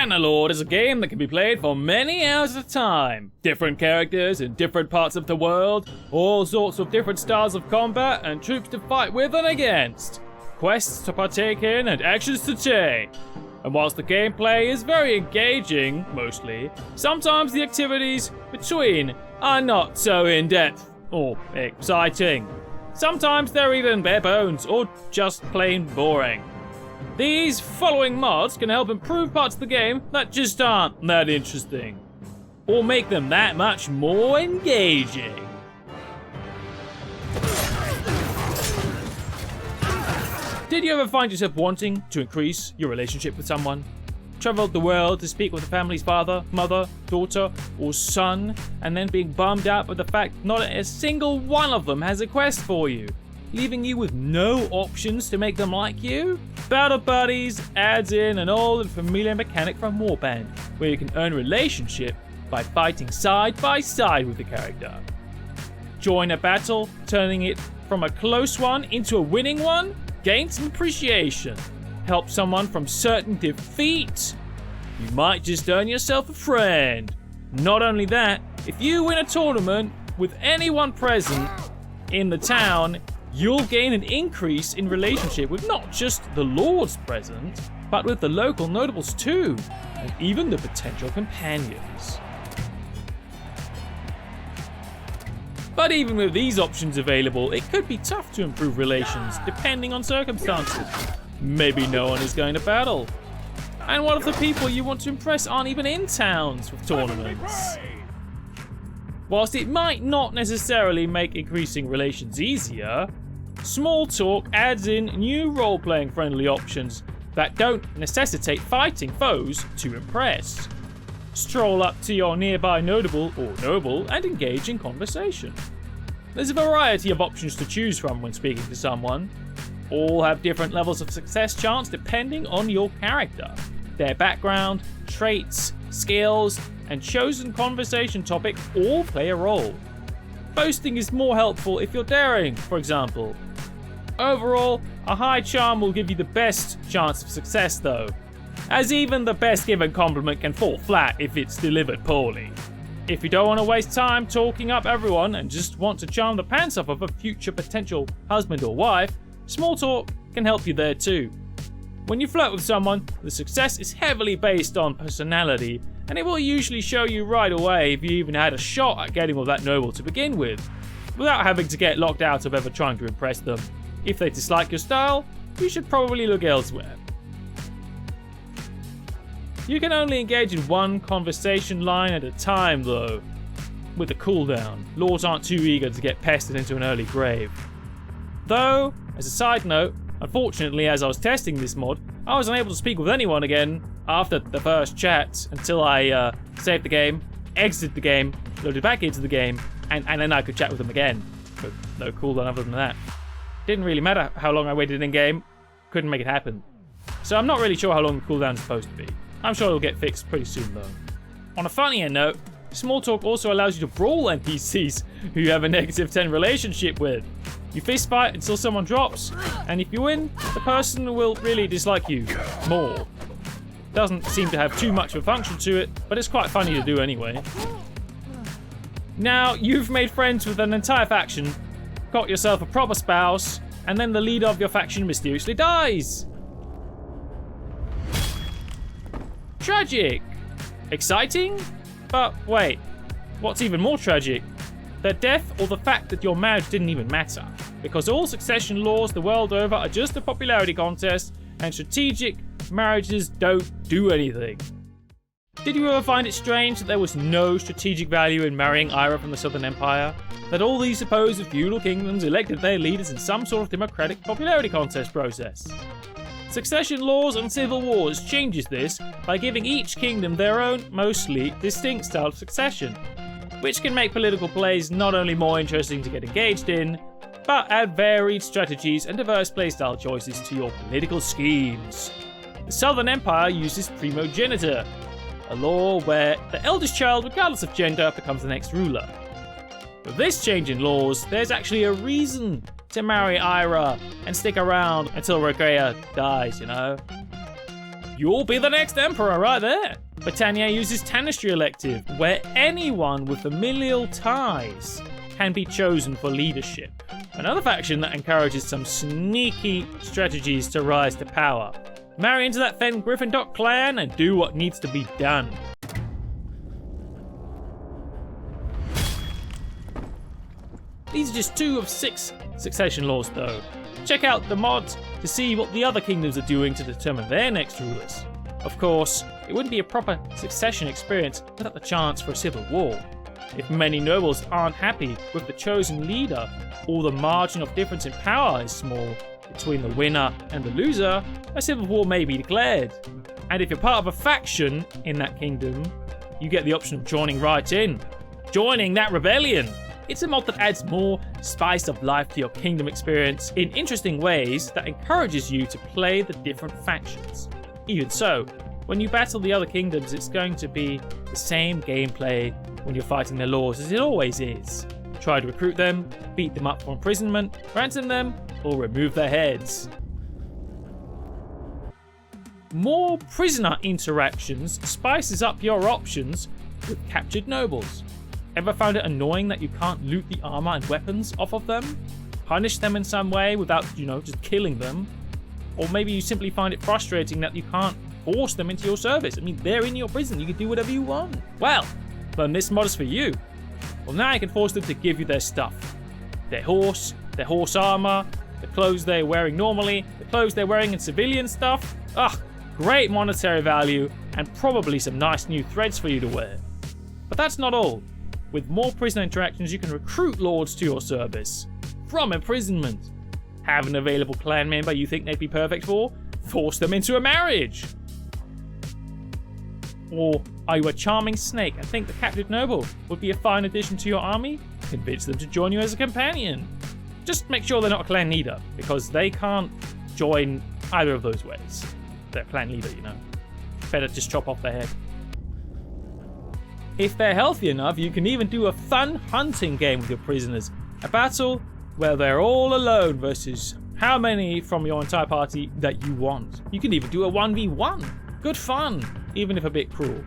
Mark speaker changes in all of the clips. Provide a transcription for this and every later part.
Speaker 1: Bannerlord is a game that can be played for many hours at a time. Different characters in different parts of the world, all sorts of different styles of combat and troops to fight with and against, quests to partake in and actions to take. And whilst the gameplay is very engaging, mostly, sometimes the activities between are not so in-depth or exciting. Sometimes they're even bare bones or just plain boring. These following mods can help improve parts of the game that just aren't that interesting, or make them that much more engaging. Did you ever find yourself wanting to increase your relationship with someone? Traveled the world to speak with the family's father, mother, daughter, or son, and then being bummed out by the fact not a single one of them has a quest for you, leaving you with no options to make them like you? Battle Buddies adds in an old and familiar mechanic from Warband, where you can earn relationship by fighting side by side with the character. Join a battle, turning it from a close one into a winning one, gain some appreciation, help someone from certain defeat. You might just earn yourself a friend. Not only that, if you win a tournament with anyone present in the town, you'll gain an increase in relationship with not just the lords present, but with the local notables too, and even the potential companions. But even with these options available, it could be tough to improve relations depending on circumstances. Maybe no one is going to battle. And what if the people you want to impress aren't even in towns with tournaments? Whilst it might not necessarily make increasing relations easier, Small Talk adds in new role-playing friendly options that don't necessitate fighting foes to impress. Stroll up to your nearby notable or noble and engage in conversation. There's a variety of options to choose from when speaking to someone. All have different levels of success chance depending on your character, their background, traits, skills, and chosen conversation topic all play a role. Boasting is more helpful if you're daring, for example. Overall, a high charm will give you the best chance of success though, as even the best given compliment can fall flat if it's delivered poorly. If you don't want to waste time talking up everyone and just want to charm the pants off of a future potential husband or wife, Small Talk can help you there too. When you flirt with someone, the success is heavily based on personality, and it will usually show you right away if you even had a shot at getting with that noble to begin with, without having to get locked out of ever trying to impress them. If they dislike your style, you should probably look elsewhere. You can only engage in one conversation line at a time though, with a cooldown. Lords aren't too eager to get pestered into an early grave. Though, as a side note, unfortunately as I was testing this mod, I was unable to speak with anyone again after the first chat until I saved the game, exited the game, loaded back into the game, and then I could chat with them again. But no cooldown other than that. Didn't really matter how long I waited in game, couldn't make it happen. So I'm not really sure how long the cooldown is supposed to be. I'm sure it'll get fixed pretty soon though. On a funnier note, Small Talk also allows you to brawl NPCs who you have a -10 relationship with. You fist fight until someone drops, and if you win, the person will really dislike you more. Doesn't seem to have too much of a function to it, but it's quite funny to do anyway. Now, you've made friends with an entire faction, got yourself a proper spouse, and then the leader of your faction mysteriously dies. Tragic. Exciting? But wait, what's even more tragic? The death or the fact that your marriage didn't even matter, because all succession laws the world over are just a popularity contest, and strategic marriages don't do anything. Did you ever find it strange that there was no strategic value in marrying Ira from the Southern Empire? That all these supposed feudal kingdoms elected their leaders in some sort of democratic popularity contest process? Succession laws and civil wars changes this by giving each kingdom their own, mostly distinct style of succession, which can make political plays not only more interesting to get engaged in, but add varied strategies and diverse playstyle choices to your political schemes. The Southern Empire uses primogeniture, a law where the eldest child, regardless of gender, becomes the next ruler. With this change in laws, there's actually a reason to marry Ira and stick around until Regrea dies, you know? you'll be the next emperor right there. Britannia uses Tanistry elective, where anyone with familial ties can be chosen for leadership. Another faction that encourages some sneaky strategies to rise to power. Marry into that Fen Gryffindor clan and do what needs to be done. These are just 2 of 6 succession laws though. Check out the mods to see what the other kingdoms are doing to determine their next rulers. Of course, it wouldn't be a proper succession experience without the chance for a civil war. If many nobles aren't happy with the chosen leader, or the margin of difference in power is small between the winner and the loser, a civil war may be declared. And if you're part of a faction in that kingdom, you get the option of joining right in. Joining that rebellion! It's a mod that adds more spice of life to your kingdom experience in interesting ways that encourages you to play the different factions. Even so, when you battle the other kingdoms, it's going to be the same gameplay when you're fighting their lords as it always is. Try to recruit them, beat them up for imprisonment, ransom them, or remove their heads. More prisoner interactions spices up your options with captured nobles. Ever found it annoying that you can't loot the armor and weapons off of them? Punish them in some way without, just killing them? Or maybe you simply find it frustrating that you can't force them into your service. I mean, they're in your prison, you can do whatever you want. Well, then this mod is for you. Well, now you can force them to give you their stuff. Their horse armor, the clothes they're wearing normally, the clothes they're wearing in civilian stuff. Great monetary value, and probably some nice new threads for you to wear. But that's not all. With more prisoner interactions, you can recruit lords to your service from imprisonment. Have an available clan member you think they'd be perfect for? Force them into a marriage. Or are you a charming snake and think the captured noble would be a fine addition to your army? Convince them to join you as a companion. Just make sure they're not a clan leader, because they can't join either of those ways. They're a clan leader, Better just chop off their head. If they're healthy enough, you can even do a fun hunting game with your prisoners. A battle where they're all alone versus how many from your entire party that you want. You can even do a 1v1. Good fun, even if a bit cruel.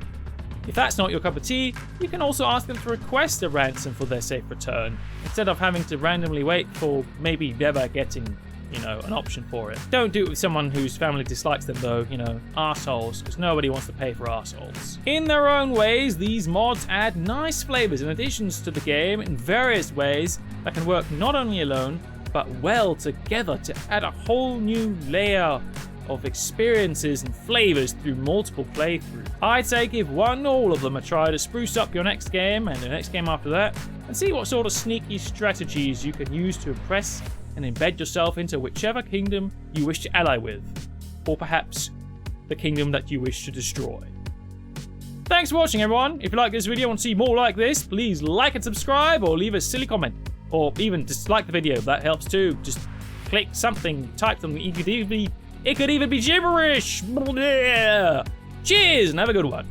Speaker 1: If that's not your cup of tea, you can also ask them to request a ransom for their safe return, instead of having to randomly wait for maybe never getting, an option for it. Don't do it with someone whose family dislikes them though, arseholes, because nobody wants to pay for arseholes. In their own ways, these mods add nice flavors and additions to the game in various ways that can work not only alone, but well together to add a whole new layer of experiences and flavors through multiple playthroughs. I'd say give one or all of them a try to spruce up your next game and the next game after that, and see what sort of sneaky strategies you can use to impress and embed yourself into whichever kingdom you wish to ally with, or perhaps the kingdom that you wish to destroy. Thanks for watching, everyone. If you like this video and want to see more like this, please like and subscribe, or leave a silly comment, or even dislike the video. That helps too. Just click something, type something. It could even be gibberish. Cheers, and have a good one.